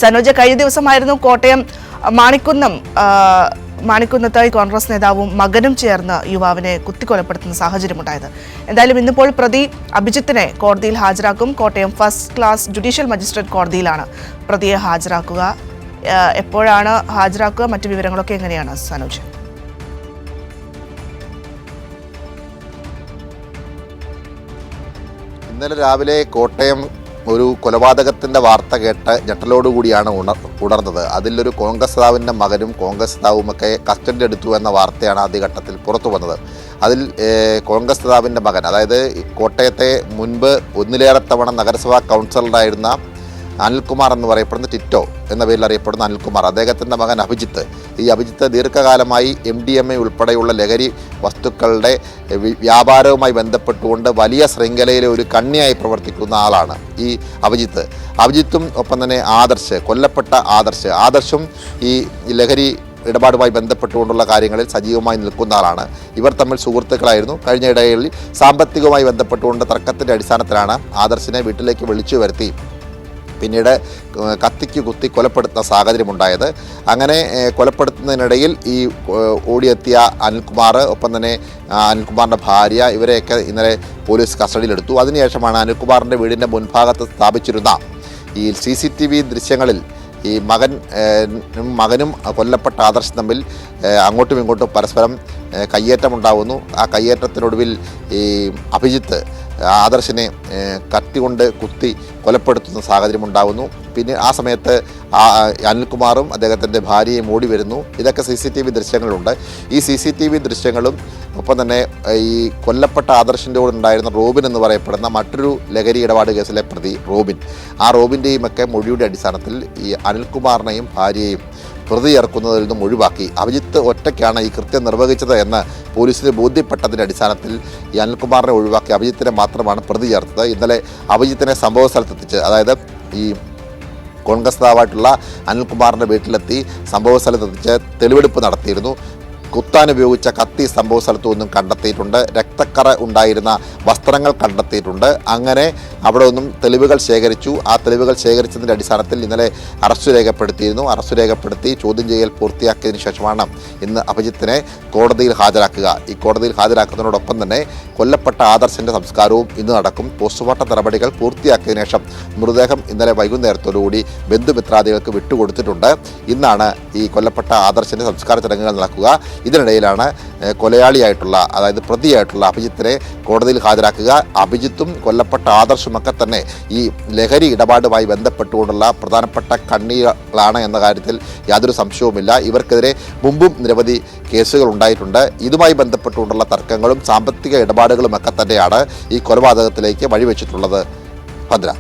സനോജ, കഴിഞ്ഞ ദിവസമായിരുന്നു കോട്ടയം മാണിക്കുന്നത്തായി കോൺഗ്രസ് നേതാവും മകനും ചേർന്ന് യുവാവിനെ കുത്തിക്കൊലപ്പെടുത്തുന്ന സാഹചര്യമുണ്ടായത്. എന്തായാലും ഇന്നിപ്പോൾ പ്രതി അഭിജിത്തിനെ കോടതിയിൽ ഹാജരാക്കും. Kottayam first class judicial magistrate കോടതിയിലാണ് പ്രതിയെ ഹാജരാക്കുക. എപ്പോഴാണ് ഹാജരാക്കുക? മറ്റു വിവരങ്ങളൊക്കെ എങ്ങനെയാണ് സനോജ്? ഇന്നലെ രാവിലെ കോട്ടയം ഒരു കൊലപാതകത്തിൻ്റെ വാർത്ത കേട്ട് ഞെട്ടലോടുകൂടിയാണ് ഉണർന്നത്. അതിലൊരു കോൺഗ്രസ് നേതാവിൻ്റെ മകനും കോൺഗ്രസ് നേതാവുമൊക്കെ കസ്റ്റഡി എടുത്തു എന്ന വാർത്തയാണ് ആദ്യഘട്ടത്തിൽ പുറത്തു വന്നത്. അതിൽ കോൺഗ്രസ് നേതാവിൻ്റെ മകൻ, അതായത് കോട്ടയത്തെ മുൻപ് ഒന്നിലേറെ തവണ നഗരസഭാ കൗൺസിലറായിരുന്ന അനിൽകുമാർ എന്ന് പറയപ്പെടുന്ന ടിറ്റോ എന്ന പേരിൽ അറിയപ്പെടുന്ന അനിൽകുമാർ, അദ്ദേഹത്തിൻ്റെ മകൻ അഭിജിത്ത്. ഈ അഭിജിത്ത് ദീർഘകാലമായി MDMA ഉൾപ്പെടെയുള്ള ലഹരി വസ്തുക്കളുടെ വ്യാപാരവുമായി ബന്ധപ്പെട്ടുകൊണ്ട് വലിയ ശൃംഖലയിലെ ഒരു കണ്ണിയായി പ്രവർത്തിക്കുന്ന ആളാണ് ഈ അഭിജിത്തും ഒപ്പം തന്നെ കൊല്ലപ്പെട്ട ആദർശും ഈ ലഹരി ഇടപാടുമായി ബന്ധപ്പെട്ടുകൊണ്ടുള്ള കാര്യങ്ങളിൽ സജീവമായി നിൽക്കുന്ന ആളാണ്. ഇവർ തമ്മിൽ സുഹൃത്തുക്കളായിരുന്നു. കഴിഞ്ഞ ഇടങ്ങളിൽ സാമ്പത്തികവുമായി ബന്ധപ്പെട്ടുകൊണ്ട് തർക്കത്തിൻ്റെ അടിസ്ഥാനത്തിലാണ് ആദർശിനെ വീട്ടിലേക്ക് വിളിച്ചു വരുത്തി പിന്നീട് കത്തിക്ക് കുത്തി കൊലപ്പെടുത്തുന്ന സാഹചര്യമുണ്ടായത്. അങ്ങനെ കൊലപ്പെടുത്തുന്നതിനിടയിൽ ഈ ഓടിയെത്തിയ അനിൽകുമാർ, ഒപ്പം തന്നെ അനിൽകുമാറിൻ്റെ ഭാര്യ, ഇവരെയൊക്കെ ഇന്നലെ പോലീസ് കസ്റ്റഡിയിലെടുത്തു. അതിനുശേഷമാണ് അനിൽകുമാറിൻ്റെ വീടിൻ്റെ മുൻഭാഗത്ത് സ്ഥാപിച്ചിരുന്ന ഈ CCTV ദൃശ്യങ്ങളിൽ ഈ മകനും കൊല്ലപ്പെട്ട ആദർശ് തമ്മിൽ അങ്ങോട്ടും ഇങ്ങോട്ടും പരസ്പരം കയ്യേറ്റമുണ്ടാകുന്നു. ആ കയ്യേറ്റത്തിനൊടുവിൽ ഈ അഭിജിത്ത് ആദർശിനെ കത്തി കൊണ്ട് കുത്തി കൊലപ്പെടുത്തുന്ന സാഹചര്യമുണ്ടാകുന്നു. പിന്നെ ആ സമയത്ത് അനിൽകുമാറും അദ്ദേഹത്തിൻ്റെ ഭാര്യയും ഓടി വരുന്നു. ഇതൊക്കെ CCTV ദൃശ്യങ്ങളുണ്ട്. ഈ CCTV ദൃശ്യങ്ങളും ഒപ്പം തന്നെ ഈ കൊല്ലപ്പെട്ട ആദർശിൻ്റെ കൂടെ ഉണ്ടായിരുന്ന റോബിൻ എന്ന് പറയപ്പെടുന്ന മറ്റൊരു ലഹരി ഇടപാട് കേസിലെ പ്രതി റോബിൻ്റെയും ഒക്കെ മൊഴിയുടെ അടിസ്ഥാനത്തിൽ ഈ അനിൽകുമാറിനെയും ഭാര്യയെയും പ്രതി ചേർക്കുന്നതിൽ നിന്നും ഒഴിവാക്കി അഭിജിത്ത് ഒറ്റയ്ക്കാണ് ഈ കൃത്യം നിർവഹിച്ചത് എന്ന് പോലീസിന് ബോധ്യപ്പെട്ടതിൻ്റെ അടിസ്ഥാനത്തിൽ ഈ അനിൽകുമാറിനെ ഒഴിവാക്കി അഭിജിത്തിനെ മാത്രമാണ് പ്രതി ചേർത്തത്. ഇന്നലെ അഭിജിത്തിനെ സംഭവ സ്ഥലത്തെത്തിച്ച്, അതായത് ഈ കോൺഗ്രസ് നേതാവായിട്ടുള്ള അനിൽകുമാറിൻ്റെ വീട്ടിലെത്തി സംഭവ സ്ഥലത്തെത്തിച്ച് തെളിവെടുപ്പ് നടത്തിയിരുന്നു. കുത്താൻ ഉപയോഗിച്ച കത്തി സംഭവ സ്ഥലത്തു നിന്നും കണ്ടെത്തിയിട്ടുണ്ട്. രക്തക്കറ ഉണ്ടായിരുന്ന വസ്ത്രങ്ങൾ കണ്ടെത്തിയിട്ടുണ്ട്. അങ്ങനെ അവിടെ നിന്നും തെളിവുകൾ ശേഖരിച്ചു. ആ തെളിവുകൾ ശേഖരിച്ചതിൻ്റെ അടിസ്ഥാനത്തിൽ ഇന്നലെ അറസ്റ്റ് രേഖപ്പെടുത്തി ചോദ്യം ചെയ്യൽ പൂർത്തിയാക്കിയതിനു ശേഷമാണ് ഇന്ന് അഭിജിത്തിനെ കോടതിയിൽ ഹാജരാക്കുക. ഈ കോടതിയിൽ ഹാജരാക്കുന്നതിനോടൊപ്പം തന്നെ കൊല്ലപ്പെട്ട ആദർശിൻ്റെ സംസ്കാരവും ഇന്ന് നടക്കും. പോസ്റ്റ്മോർട്ടം നടപടികൾ പൂർത്തിയാക്കിയതിനു ശേഷം മൃതദേഹം ഇന്നലെ വൈകുന്നേരത്തോടുകൂടി ബന്ധുമിത്രാദികൾക്ക് വിട്ടുകൊടുത്തിട്ടുണ്ട്. ഇന്നാണ് ഈ കൊല്ലപ്പെട്ട ആദർശിൻ്റെ സംസ്കാര ചടങ്ങുകൾ നടക്കുക. ഇതിനിടയിലാണ് കൊലയാളിയായിട്ടുള്ള, അതായത് പ്രതിയായിട്ടുള്ള അഭിജിത്തിനെ കോടതിയിൽ ഹാജരാക്കുക. അഭിജിത്തും കൊല്ലപ്പെട്ട ആദർശുമൊക്കെ തന്നെ ഈ ലഹരി ഇടപാടുമായി ബന്ധപ്പെട്ടുകൊണ്ടുള്ള പ്രധാനപ്പെട്ട കണ്ണികളാണ് എന്ന കാര്യത്തിൽ യാതൊരു സംശയവുമില്ല. ഇവർക്കെതിരെ മുമ്പും നിരവധി കേസുകൾ ഉണ്ടായിട്ടുണ്ട്. ഇതുമായി ബന്ധപ്പെട്ടുകൊണ്ടുള്ള തർക്കങ്ങളും സാമ്പത്തിക ഇടപാടുകളുമൊക്കെ തന്നെയാണ് ഈ കൊലപാതകത്തിലേക്ക് വഴിവെച്ചിട്ടുള്ളത്. ഭദ്ര.